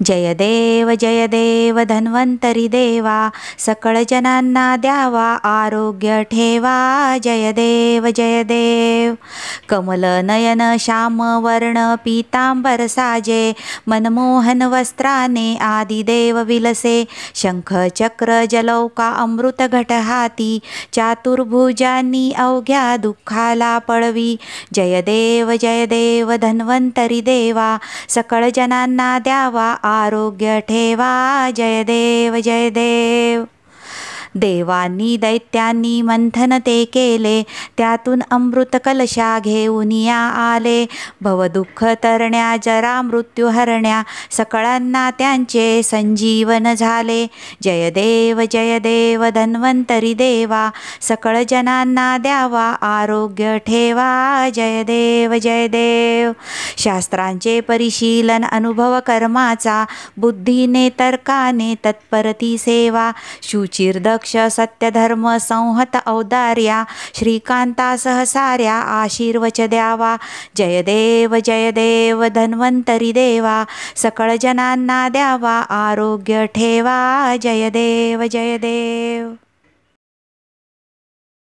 जय देव धन्वंतरी देवा, सकळ जनांना द्यावा आरोग्य ठेवा। जय देव कमल नयन श्याम वर्ण पीतांबर साजे, मनमोहन वस्त्राने आदिदेव विलसे। शंख चक्र जलौका अमृत घट हाती, चातुर्भुजांनी अवघ्या दुःखाला पळवी। जय देव धन्वंतरी देवा, सकळ जनांना द्यावा आरोग्य ठेवा। जय देव देवांनी दैत्यांनी मंथन ते केले, त्यातून अमृत कलशा घेऊन या आले। भवदुःख तरण्या जरा मृत्यू हरण्या, सकळांना त्यांचे संजीवन झाले। जय देव धन्वंतरी देवा, सकळ जनांना द्यावा आरोग्य ठेवा। जय देव शास्त्रांचे परिशीलन अनुभव कर्माचा, बुद्धीने तर्काने तत्परती सेवा। शुचिर दक्ष सत्य धर्म संहत औदार्या, श्रीकांता साऱ्या आशीर्वच द्यावा। जय देव धन्वंतरी देवा, सकळ जनांना द्यावा आरोग्य ठेवा। जय देव